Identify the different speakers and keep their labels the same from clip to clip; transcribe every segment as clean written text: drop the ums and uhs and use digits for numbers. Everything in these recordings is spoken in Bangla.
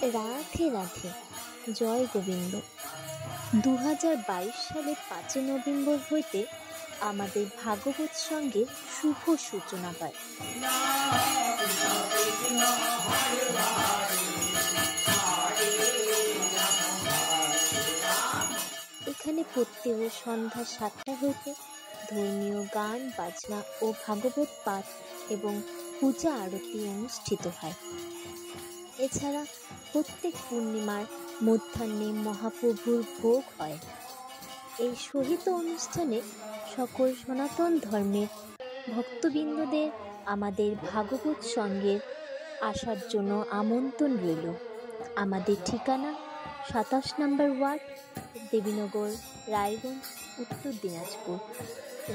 Speaker 1: রাধে রাধে, জয় গোবিন্দ। 2022 সালের 5 নভেম্বর হইতে আমাদের ভাগবত সঙ্গের শুভ সূচনা হয়। এখানে প্রত্যেক সন্ধ্যা 7টা হইতে ধর্মীয় গান বাজনা ও ভাগবত পাঠ এবং পূজা আরতি অনুষ্ঠিত হয়। এছাড়া প্রত্যেক পূর্ণিমার মধ্যাহ্নে মহাপ্রভুর ভোগ হয়। এই সহিত অনুষ্ঠানে সকল সনাতন ধর্মের ভক্তবৃন্দদের আমাদের ভাগবত সঙ্গে আসার জন্য আমন্ত্রণ রইল। আমাদের ঠিকানা 27 নম্বর ওয়ার্ড, দেবীনগর, রায়গঞ্জ, উত্তর দিনাজপুর।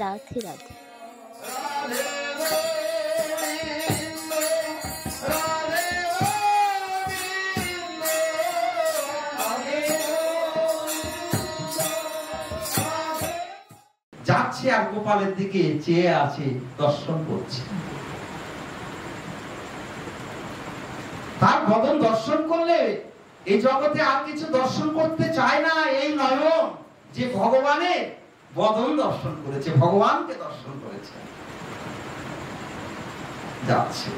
Speaker 1: রাধে রাধে।
Speaker 2: যাচ্ছে আর গোপালের দিকে চেয়ে আছে, দর্শন করছে। তার বদন দর্শন করলে এই জগতে আর কিছু দর্শন করতে চায় না। এই নয়ন যে ভগবানের বদন দর্শন করেছে, ভগবানকে দর্শন করেছে। যাচ্ছে,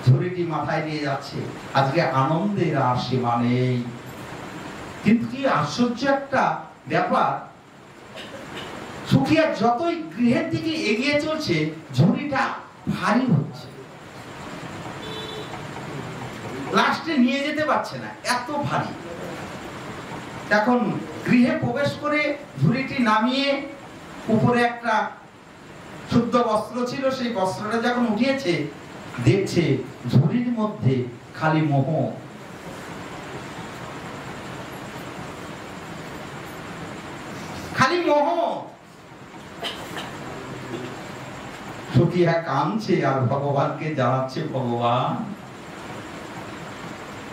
Speaker 2: ঝুড়িটি মাথায় নিয়ে যাচ্ছে। আজকে আনন্দের আর সীমা নেই। কিন্তু কি আশ্চর্য একটা ব্যাপার, সুখিয়া যতই গৃহের দিকে এগিয়ে চলছে, ঝুড়িটা ভারী হচ্ছে। লাস্টে নিয়ে যেতে পারছে না, এত ভারী। এখন গৃহে প্রবেশ করে ঝুড়িটি নামিয়ে উপরে একটা শুদ্ধ বস্ত্র ছিল, সেই বস্ত্রটা যখন উঠিয়েছে, দেখছে ঝুড়ির মধ্যে খালি মোহ। খালি মোহ। সুখিয়া কাঁদছে আর ভগবানকে জানাচ্ছে, ভগবান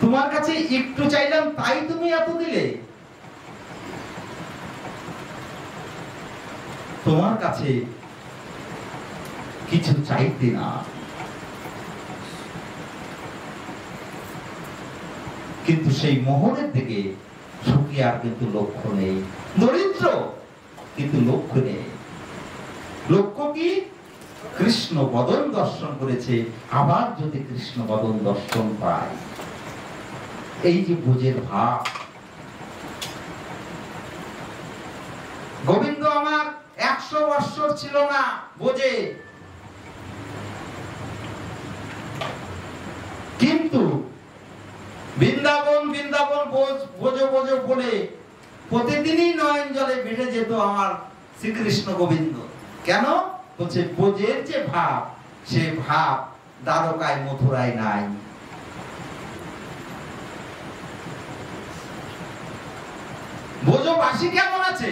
Speaker 2: তোমার কাছে একটু চাইলাম, তাই তুমি এত দিলে। তোমার কাছে কিছু চাইতে না, কিন্তু সেই মোহরের দিকে সুখিয়ার কিন্তু লক্ষ্য নেই। দরিদ্র কিন্তু লক্ষ্য নেই। লক্ষ্য কি? কৃষ্ণ বদন দর্শন করেছে, আবার যদি কৃষ্ণ বদন দর্শন পায়। এই যে বোঝের ভাব। গোবিন্দ আমার 100 বৎসর ছিল না বোঝে, কিন্তু বৃন্দাবন বৃন্দাবন বোঝো বোঝো বলে প্রতিদিনই নয়ন জলে ভেসে যেত আমার শ্রীকৃষ্ণ গোবিন্দ। কেন? বলছে বোঝের যে ভাব, সে ভাব দ্বারকায় মথুরায় নাই। বোঝবাসী কেমন আছে,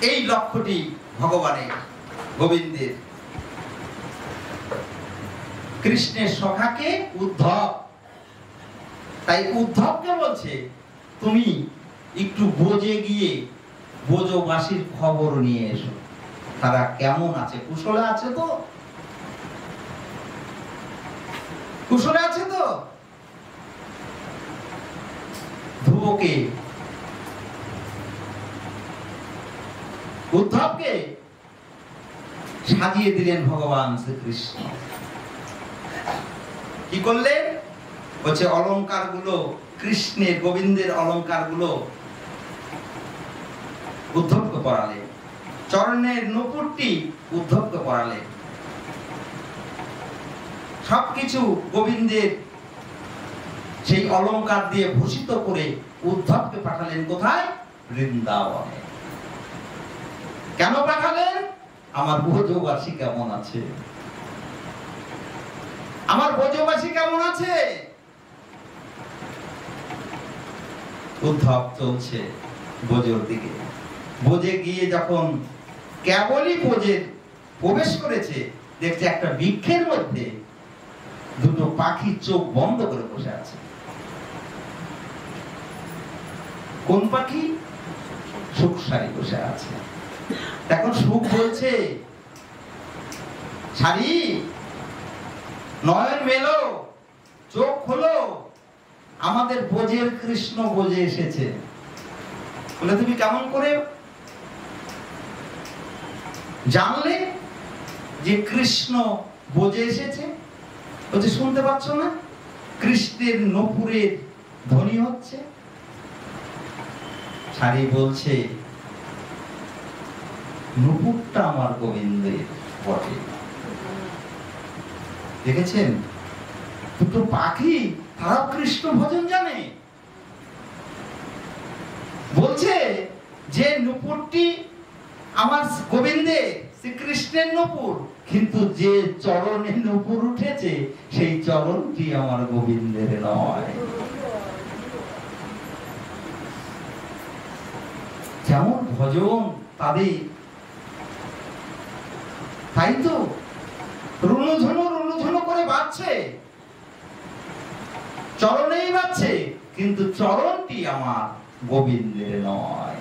Speaker 2: এই লক্ষ্যটি ভগবানের, গোবিন্দের। কৃষ্ণের সখাকে উদ্ধব, তাই উদ্ধবকে বলছে তুমি একটু বোঝে গিয়ে বোঝবাসীর খবর নিয়ে এসো, তারা কেমন আছে, কুশলে আছে তো? কুশলে আছে তো? ধ্রুবকে, উদ্ধবকে সাজিয়ে দিলেন ভগবান শ্রীকৃষ্ণ। কি করলেন? বলছে অলংকার গুলো, কৃষ্ণের গোবিন্দের অলংকার গুলো উদ্ধবকে পরালেন। চরণের নূপুরটি উদ্ধবকে পরালেন। সবকিছু গোবিন্দের সেই অলংকার দিয়ে ভূষিত করে উদ্ধবকে পাঠালেন কোথায়? বৃন্দাবনে। কেন পাঠালেন? আমার ব্রজবাসী কেমন আছে, আমার ব্রজবাসী কেমন আছে। উদ্ধব চলছে ব্রজের দিকে। ব্রজে গিয়ে যখন কেবলই ব্রজে প্রবেশ করেছে, দেখছে একটা বৃক্ষের মধ্যে দুটো পাখি চোখ বন্ধ করে বসে আছে। কোন পাখি? সুখসারি বসে আছে। এখন সুখ বলছে, ছাড়ি নয়ন মেলো, চোখ হলো, আমাদের বোঝের কৃষ্ণ বোঝে এসেছে। বলে তুমি কেমন করে জানলে যে কৃষ্ণ বোঝে এসেছে? বলছে শুনতে পাচ্ছ না, কৃষ্ণের নূপুরের ধ্বনি হচ্ছে। সারি বলছে নূপুরটা আমার গোবিন্দের বটে। দেখেছেন দুটো পাখি, তারাও কৃষ্ণ ভজন জানে। বলছে যে নূপুরটি আমার গোবিন্দের, শ্রীকৃষ্ণের নূপুর, কিন্তু যে চরণে নূপুর উঠেছে সেই চরণটি আমার গোবিন্দের নয়। যেমন ভজন তাদের, তাই তো রুনুঝুনু করে বাজছে, চরণেই বাজছে, কিন্তু চরণটি আমার গোবিন্দের নয়।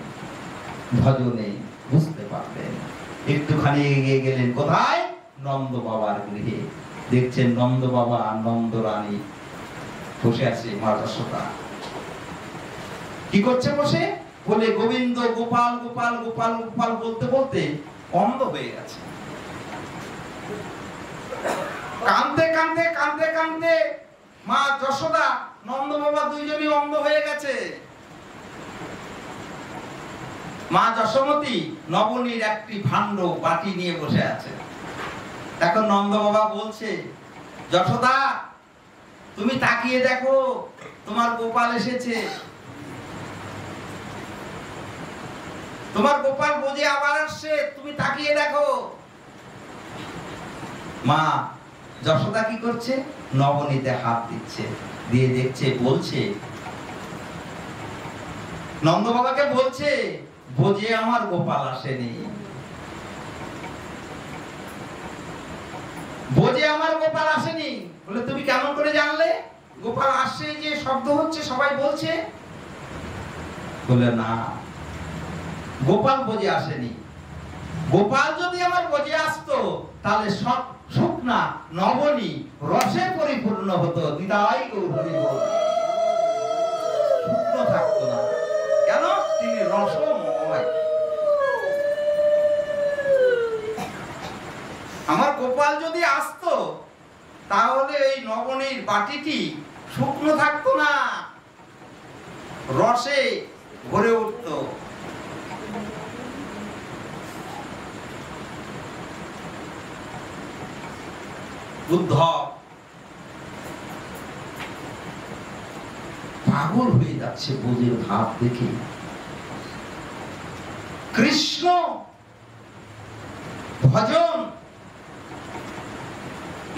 Speaker 2: ভজনে বুঝতে পারলেন। একটুখানি এগিয়ে গেলেন কোথায়? নন্দ বাবার গৃহে। দেখছেন নন্দ বাবা আর নন্দ রানী বসে আছে। মা যশোদা কি করছে বসে? বলে গোবিন্দ গোপাল গোপাল গোপাল গোপাল বলতে বলতে অন্ধ হয়ে গেছে। কাঁদতে কাঁদতে কাঁদতে কাঁদতে মা যশোদা নন্দ বাবা দুইজনই অন্ধ হয়ে গেছে। মা যশোমতী নবনীর একটি ভাণ্ড বাটি নিয়ে বসে আছে। এখন নন্দ বাবা বলছে, যশোদা তুমি তাকিয়ে দেখো, তোমার গোপাল এসেছে, তোমার গোপাল বোঝে আবার আসছে, তুমি তাকিয়ে দেখো। মা যশোদা কি করছে? নবনীতে হাত দিচ্ছে, দিয়ে দেখছে, বলছে নন্দ বাবাকে বলছে, বোঝে আমার গোপাল আসেনি, বোঝে আমার গোপাল আসেনি। বলে তুমি কেমন করে জানলে? গোপাল আসছে, যে শব্দ হচ্ছে সবাই বলছে। বলে না, গোপাল বোঝে আসেনি। গোপাল যদি আমার বোঝে আসতো তাহলে সব শুকনা নবনী রসে পরিপূর্ণ হতো। দিদাই গৌরী শুকনো থাকতো না। কেন? তিনি রসময়। আমার গোপাল যদি আসতো তাহলে এই নবনীর বাটিটি শুকনো থাকতো না, রসে ভরে উঠতো। বুদ্ধ পাগল হয়ে যাচ্ছে বোঝের ভাব দেখে। কৃষ্ণ ভজন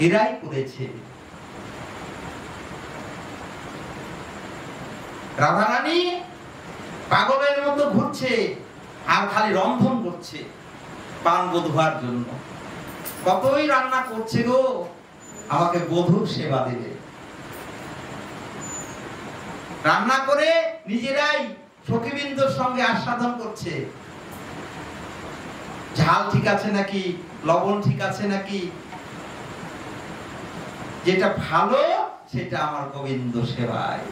Speaker 2: এরাই করেছে। রাধারানী পাগলের মতো ঘুরছে আর খালি রন্ধন করছে পান বধুয়ার জন্য। কতই রান্না করছে গো, আমাকে বধূর সেবা দেবে। রান্না করে নিজেরাই সখীবৃন্দর সঙ্গে আস্বাদন করছে, ঝাল ঠিক আছে নাকি, লবণ ঠিক আছে নাকি, যেটা ভালো সেটা আমার গোবিন্দ সেবায়।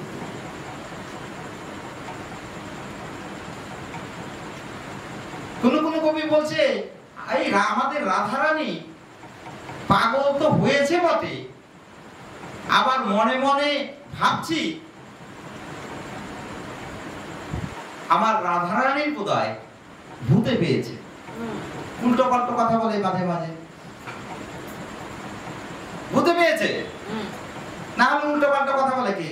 Speaker 2: কোন কোন কবি বলছে এই আমাদের রাধারানী পাগল তো হয়েছে বটে, আবার মনে মনে ভাবছি আমার রাধারানীর বোধহয় ভূতে পেয়েছে। উল্টো পাল্টো কথা বলে মাঝে মাঝে, ভূতে পেয়েছে। না হলে উল্টো পাল্টো কথা বলে কি,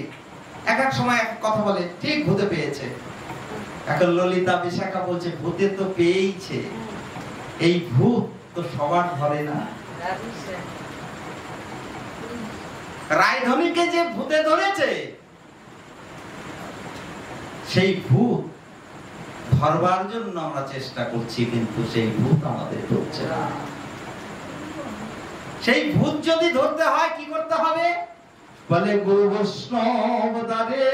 Speaker 2: এক এক সময় এক কথা বলে, ঠিক ভূতে পেয়েছে। এখন ললিতা বিশাখা বলছে ভূতে তো পেয়েছে, এই ভূত তো সবার ধরে না। রায়ধনীকে যে ভূতে ধরেছে সেই ভূত ধরবার জন্য আমরা চেষ্টা করছি, কিন্তু সেই ভূত আমাদের ধরছে না। সেই ভূত যদি ধরতে হয় কি করতে হবে? বলে গুরু বৈষ্ণব দ্বারে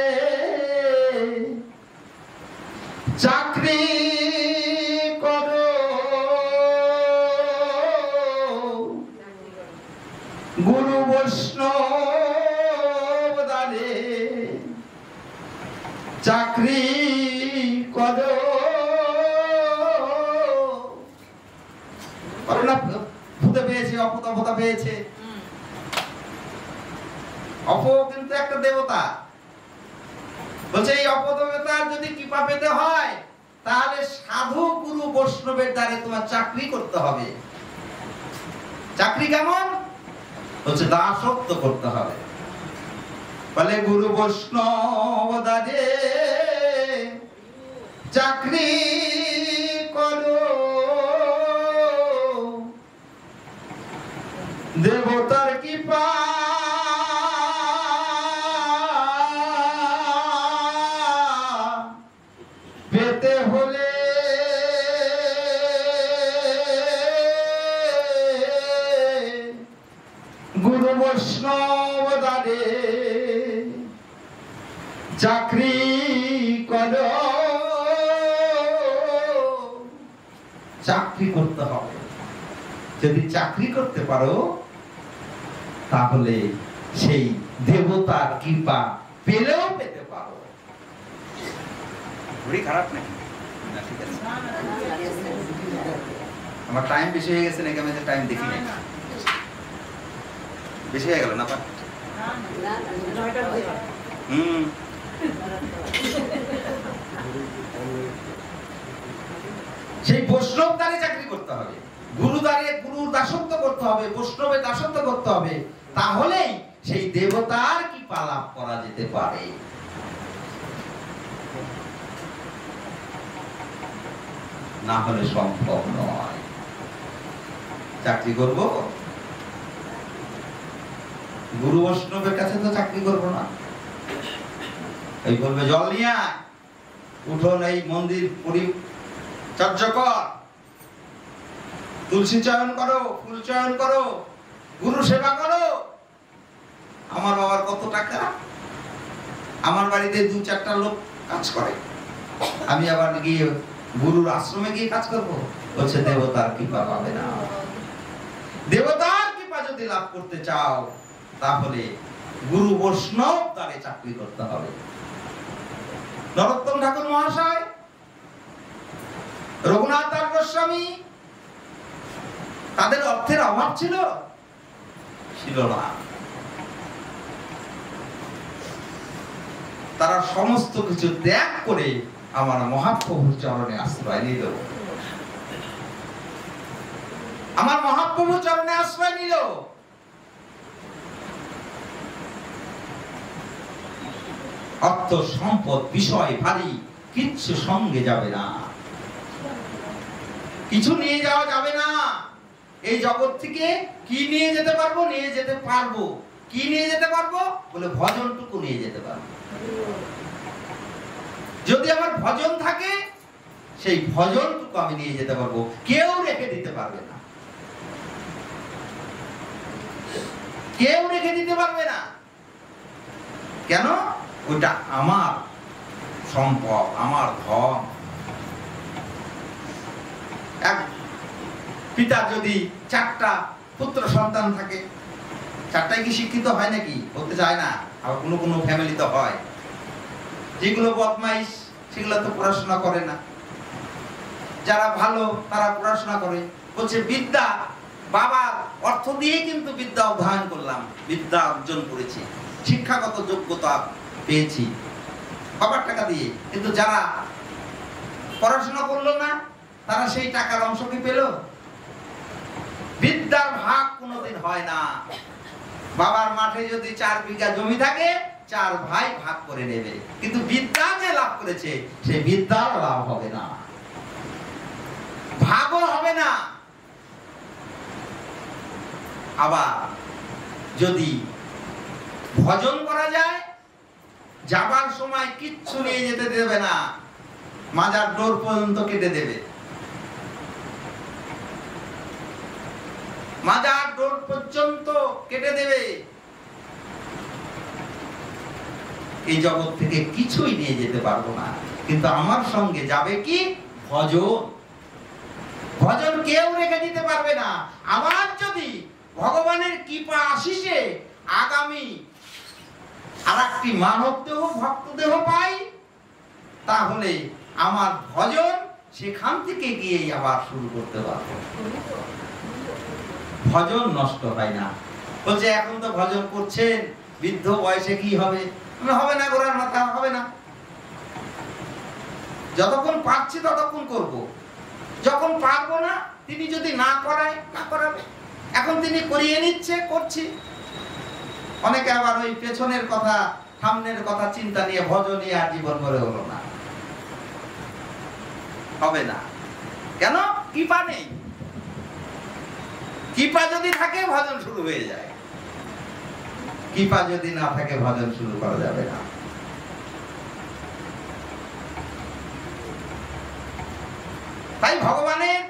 Speaker 2: চাকরি করো, গুরু বৈষ্ণব চাকরি করো। ভূতে পেয়েছে, অপতা পেয়েছে। অপ কিন্তু একটা দেবতা। বলছে এই অপদেবতার যদি কৃপা পেতে হয় তাহলে সাধু গুরু বৈষ্ণবের দ্বারে তোমার চাকরি করতে হবে। চাকরি কেমন? বলছে দাসত্ব করতে হবে। বলে গুরু বৈষ্ণব দ্বারে চাকরি করো, দেবতার কৃপা পেতে হলে গুরু বৈষ্ণব দ্বারে চাকরি করো। চাকরি করতে হবে। যদি চাকরি করতে পারো তাহলে সেই দেবতার কৃপা পেলেও পেতে পারো। খারাপ নাকি? আমার টাইম বেশি হয়ে গেছে নাকি? আমি টাইম দেখি নাই। বেশি হয়ে গেল না? সেই বৈষ্ণব দ্বারে চাকরি করতে হবে, গুরু দ্বারে গুরুর দাসত্ব করতে হবে, বৈষ্ণবের দাসত্ব করতে হবে। তাহলেই সেই দেবতার কৃপা লাভ করা যেতে পারে। না হলে সম্ভব নয়। চাকরি করব, গুরু বৈষ্ণবের কাছে তো চাকরি করব না। এই বলবে জল নিয়ে উঠোন এই মন্দির পরিচর্যা কর, তুলসী চয়ন করো, ফুল চয়ন করো, গুরু সেবা করো। আমার বাবার কত টাকা, আমার বাড়িতে 2-4টা লোক কাজ করে, আমি আবার গিয়ে গুরুর আশ্রমে গিয়ে কাজ করবো? বলছে দেবতার কৃপা পাবে না। দেবতার কৃপা যদি লাভ করতে চাও তাহলে গুরু বৈষ্ণব দ্বারে চাকরি করতে হবে। নরোত্তম ঠাকুর মহাশয়, রঘুনাথ দাস গোস্বামী, তাদের অর্থের অভাব ছিল? ছিল না। তারা সমস্ত কিছু ত্যাগ করে আমার মহাপ্রভুর চরণে আশ্রয় নিল। আমার মহাপ্রভুর চরণে আশ্রয় নিল। অর্থ সম্পদ বিষয় ভারী কিচ্ছু সঙ্গে যাবে না, কিছু নিয়ে যাওয়া যাবে না। এই জগৎ থেকে কি নিয়ে যেতে পারবো? নিয়ে যেতে পারবো। কি নিয়ে যেতে পারবো? বলে ভজনটুকু নিয়ে যেতে পারবো। যদি আমার ভজন থাকে সেই ভজনটুকু আমি নিয়ে যেতে পারবো, কেউ রেখে দিতে পারবে না, কেউ রেখে দিতে পারবে না। কেন? ওটা আমার সম্পদ, আমার ধন। এক পিতার যদি 4টা পুত্র সন্তান থাকে, 4টাই কি শিক্ষিত হয় নাকি? হতে চায় না। আবার কোনো কোনো ফ্যামিলি তো হয়, যেগুলো বদমাইশ সেগুলো তো পড়াশোনা করে না। যারা ভালো তারা পড়াশোনা করে। বলছে বিদ্যা, বাবার অর্থ দিয়ে কিন্তু বিদ্যা অধ্যয়ন করলাম, বিদ্যা অর্জন করেছি, শিক্ষাগত যোগ্যতা পেয়েছি বাবার টাকা দিয়ে। কিন্তু যারা পড়াশোনা করলো না তারা সেই টাকার অংশ কি পেল? বিদ্যার ভাগ কোনোদিন হয় না। বাবার মাঠে যদি 4 বিঘা জমি থাকে 4 ভাই ভাগ করে নেবে, কিন্তু বিদ্যা যে লাভ করেছে সেই বিদ্যার লাভ হবে না, ভাগও হবে না। আবার যদি ভজন করা যায়, যাবার সময় কিচ্ছু নিয়ে যেতে দেবে না, মাজার ডোর পর্যন্ত কেটে দেবে, মাজার ডোর পর্যন্ত কেটে দেবে। এই জগৎ থেকে কিছুই নিয়ে যেতে পারবো না, কিন্তু আমার সঙ্গে যাবে কি? ভজন। ভজন কেউ রেখে দিতে পারবে না। আবার যদি ভগবানের কৃপা আশিসে আগামী আরেকটি মানব দেহ, ভক্ত দেহ পাই, তাহলে আমার ভজন সেখান থেকে গিয়েই আবার শুরু করতে পারবো। ভজন নষ্ট হয় না। বলছে এখন তো ভজন করছেন, বৃদ্ধ বয়সে কি হবে? হবে না, গোড়ার মাথা হবে না। যতক্ষণ পারছি ততক্ষণ করব, যখন পারবো না তিনি যদি না করায় না করাবে। এখন তিনি করিয়ে নিচ্ছে, করছি। অনেকে আবার ওই পেছনের কথা, সামনের কথা চিন্তা নিয়ে ভজন নিয়ে আর জীবন ভরে হলো না, হবে না। কেন? কৃপা নেই। কৃপা যদি থাকে ভজন শুরু হয়ে যায়, কৃপা যদি না থাকে ভজন শুরু করা যাবে না। তাই ভগবানের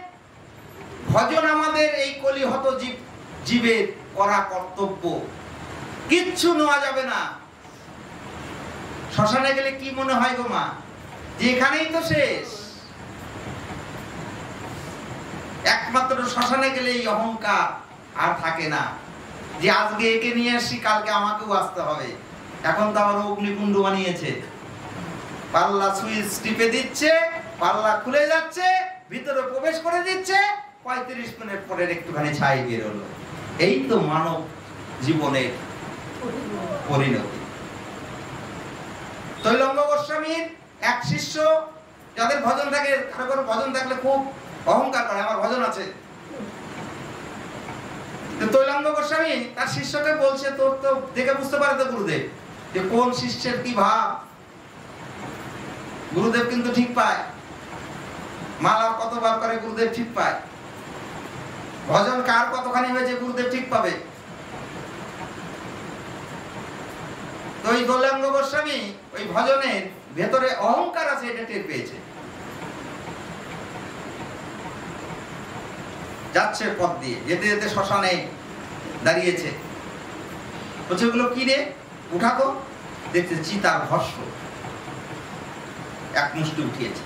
Speaker 2: ভজন আমাদের এই কলিহত জীবের করা কর্তব্য, কিচ্ছু নেওয়া যাবে না। শ্মশানে গেলে কি মনে হয় গো মা, যে এখানেই তো শেষ। একমাত্র শ্মশানে গেলে এই অহংকার আর থাকে না, যে আজকে একে নিয়ে আসি কালকে আমাকেও আসতে হবে। এখন তো আবার অগ্নিকুণ্ড বানিয়েছে, পাল্লা সুইচ টিপে দিচ্ছে, পাল্লা খুলে যাচ্ছে, ভিতরে প্রবেশ করে দিচ্ছে, 35 মিনিট পরে একটুখানি ছাই বের হলো। এই তো মানব জীবনের পরিণতি। তৈলঙ্গ গোস্বামীর এক শিষ্য, যাদের ভজন থাকে, কারো কারো ভজন থাকলে খুব অহংকার করে, আমার ভজন আছে। তৈলঙ্গ গোস্বামী তার শিষ্যকে বলছে, তোর তো দেখে বুঝতে পারে তো গুরুদেব যে কোন শিষ্যের কি ভাব। গুরুদেব কিন্তু ঠিক পায়, মালা কতবার করে গুরুদেব ঠিক পায়, ভজন কার কতখানি হয়েছে গুরুদেব ঠিক পাবে। তো ওই তৈলঙ্গ গোস্বামী ওই ভজনের ভেতরে অহংকার আছে এটা টের পেয়েছে। যাচ্ছে পথ দিয়ে, যেতে যেতে শ্মশানে দাঁড়িয়েছে, বলছে ওগুলো কি রে, উঠাতো। দেখছে চিতার ভস্ম, এক মুষ্টি উঠিয়েছে।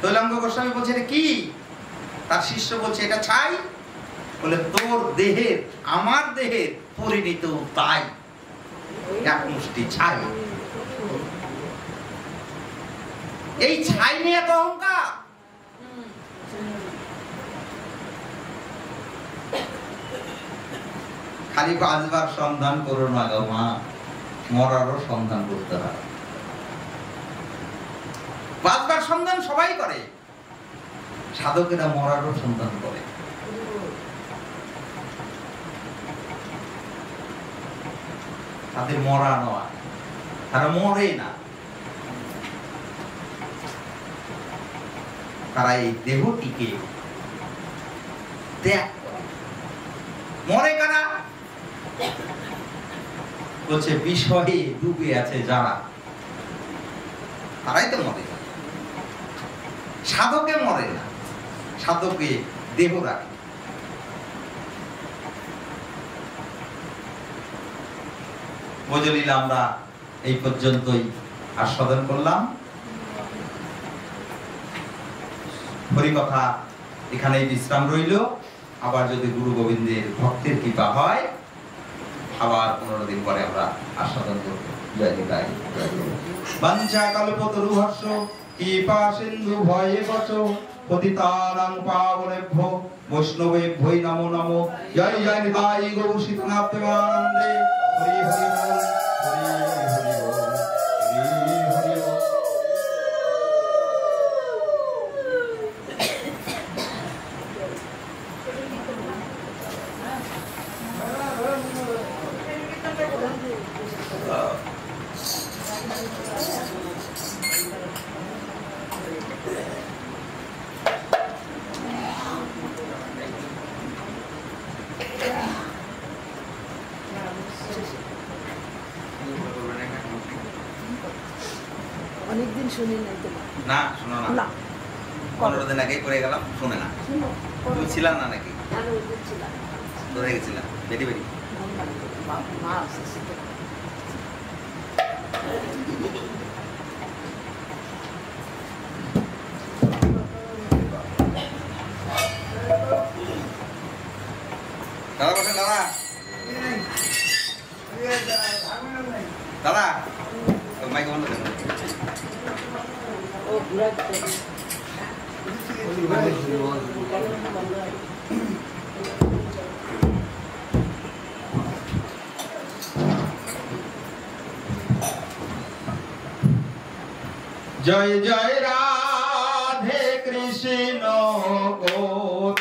Speaker 2: তৈলঙ্গ গোস্বামী বলছে এটা কি? তার শিষ্য বলছে এটা ছাই। বলে তোর দেহের আমার দেহের পরিণত তাই, এক মুষ্টি ছাই। এই ছাই নিয়ে তো অহংকার। খালি বাঁচবার সন্ধান করো না গো মা, মরারও সন্ধান করতে হয়। বাঁচবার সন্ধান সবাই করে, সাধকেরা মরারও সন্ধান করে। তাদের মরা নয়, তারা মরে না, তারা এই দেহটিকে ত্যাগ করে। মরে কারা? বলছে বিষয়ে ডুবে আছে যারা, তারাই তো মরে। সাধকে মরে না, সাধকে দেহ রাখে। ভজলীলা আমরা এই পর্যন্তই আস্বাদন করলাম। হরিকথা এখানেই বিশ্রাম রইল। আবার যদি গুরু গোবিন্দের ভক্তের কৃপা হয়, আবার 15 দিন পরে আমরা আস্বাদন করব। জয় নিতাই। বাঞ্ছা কল্পতরুহর্ষ কৃপা সিন্ধু ভয়ে বচ পতিতানাং পাবনেভ্যো বৈষ্ণবেভ্যো নমো নমো। জয় জয় নিতাই গৌর সীতানাথ প্রেমানন্দে। হরি হরি বল, হরি হরি বল, হরি হরি বল।
Speaker 3: অনেকদিন শুনি নাই তোমার।
Speaker 2: না শোনো না, 15 দিন আগেই করে গেলাম, শুনে না। তুমি ছিলাম না নাকি? ধরে গেছিলাম বেটি বেটি।
Speaker 3: মা আছে
Speaker 2: দাদা বসেন, দাদা দাদা মাইক বন্ধ করেন। জয় জয় রাধে কৃষ্ণ গোবিন্দ।